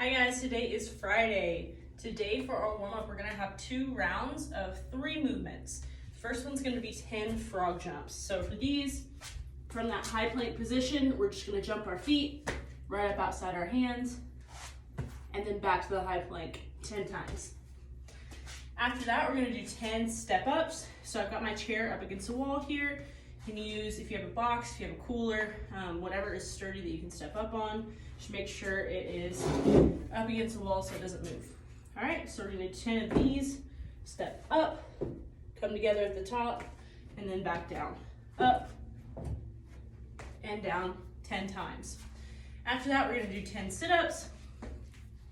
Hi guys, today is Friday. Today for our warm-up, we're gonna have 2 rounds of 3 movements. First one's gonna be 10 frog jumps. So for these, from that high plank position, we're just gonna jump our feet right up outside our hands and then back to the high plank 10 times. After that, we're gonna do 10 step-ups. So I've got my chair up against the wall here. You can use, if you have a box, if you have a cooler, whatever is sturdy that you can step up on. Just make sure it is up against the wall so it doesn't move. All right, so we're gonna do 10 of these. Step up, come together at the top, and then back down. Up and down 10 times. After that, we're gonna do 10 sit-ups.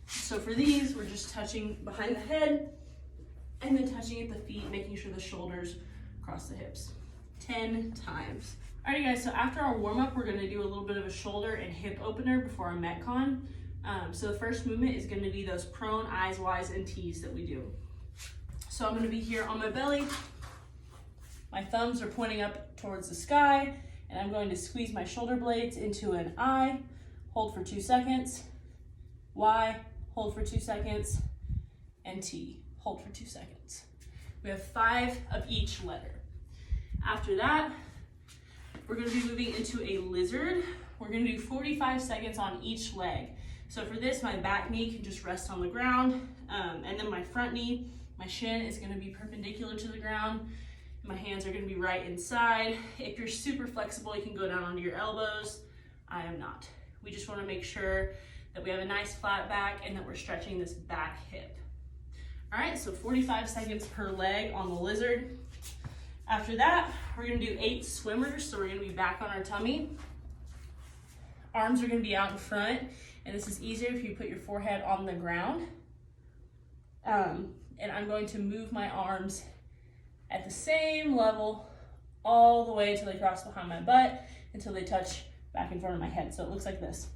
So for these, we're just touching behind the head and then touching at the feet, making sure the shoulders cross the hips. 10 times. Alrighty guys, so after our warm-up, we're gonna do a little bit of a shoulder and hip opener before our Metcon. So the first movement is gonna be those prone, eyes wise, and T's that we do. So I'm gonna be here on my belly. My thumbs are pointing up towards the sky, and I'm going to squeeze my shoulder blades into an I, hold for 2 seconds, Y, hold for 2 seconds, and T, hold for 2 seconds. We have 5 of each letter. After that, we're gonna be moving into a lizard. We're gonna do 45 seconds on each leg. So for this, my back knee can just rest on the ground, and then my front knee, my shin is gonna be perpendicular to the ground. My hands are gonna be right inside. If you're super flexible, you can go down onto your elbows. I am not. We just wanna make sure that we have a nice flat back and that we're stretching this back hip. All right, so 45 seconds per leg on the lizard. After that, we're gonna do 8 swimmers. So we're gonna be back on our tummy. Arms are gonna be out in front, and this is easier if you put your forehead on the ground. And I'm going to move my arms at the same level all the way until they cross behind my butt, until they touch back in front of my head. So it looks like this.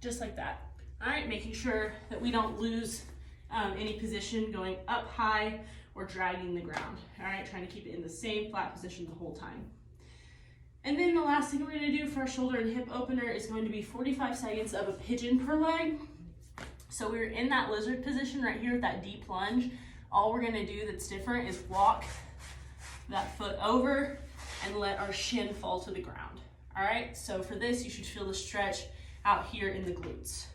Just like that. All right, making sure that we don't lose any position going up high or dragging the ground. All right, trying to keep it in the same flat position the whole time. And then the last thing we're gonna do for our shoulder and hip opener is going to be 45 seconds of a pigeon per leg. So we're in that lizard position right here with that deep lunge. All we're gonna do that's different is walk that foot over and let our shin fall to the ground. All right, so for this, you should feel the stretch out here in the glutes.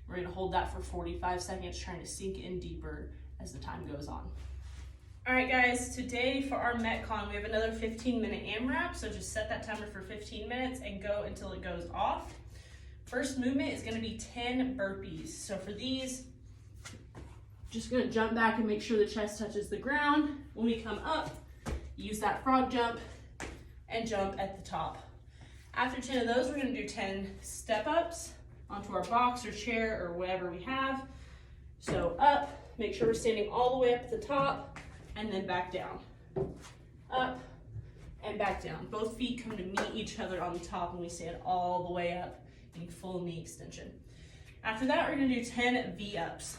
We're gonna hold that for 45 seconds, trying to sink in deeper as the time goes on. All right guys, today for our Metcon, we have another 15-minute AMRAP, so just set that timer for 15 minutes and go until it goes off. First movement is gonna be 10 burpees. So for these, just gonna jump back and make sure the chest touches the ground. When we come up, use that frog jump and jump at the top. After 10 of those, we're gonna do 10 step-ups onto our box or chair or whatever we have. So up, make sure we're standing all the way up at the top, and then back down. Up and back down. Both feet come to meet each other on the top and we stand all the way up in full knee extension. After that, we're gonna do 10 V-ups.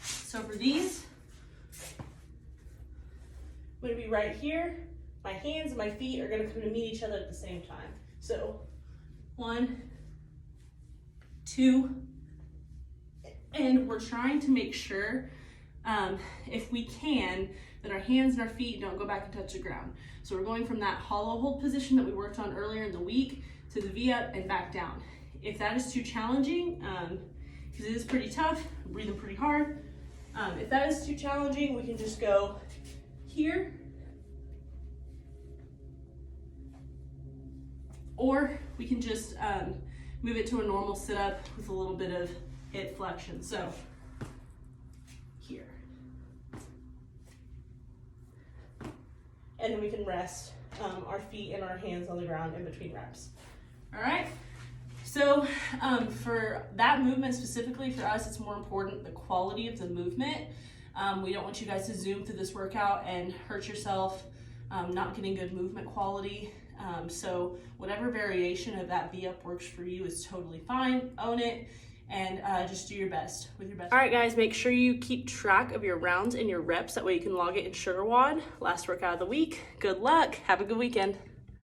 So for these, I'm gonna be right here. My hands and my feet are gonna come to meet each other at the same time. So 1, 2, and we're trying to make sure, if we can, that our hands and our feet don't go back and touch the ground. So we're going from that hollow hold position that we worked on earlier in the week to the V-up and back down. If that is too challenging, because it is pretty tough, we're breathing pretty hard. If that is too challenging, we can just go here, or we can just move it to a normal sit-up with a little bit of hip flexion. So here. And then we can rest our feet and our hands on the ground in between reps. All right, so for that movement specifically, for us, it's more important the quality of the movement. We don't want you guys to zoom through this workout and hurt yourself, not getting good movement quality. So whatever variation of that V-up works for you is totally fine. Own it and just do your best with your best. All right, guys, make sure you keep track of your rounds and your reps. That way you can log it in SugarWOD. Last workout of the week. Good luck. Have a good weekend.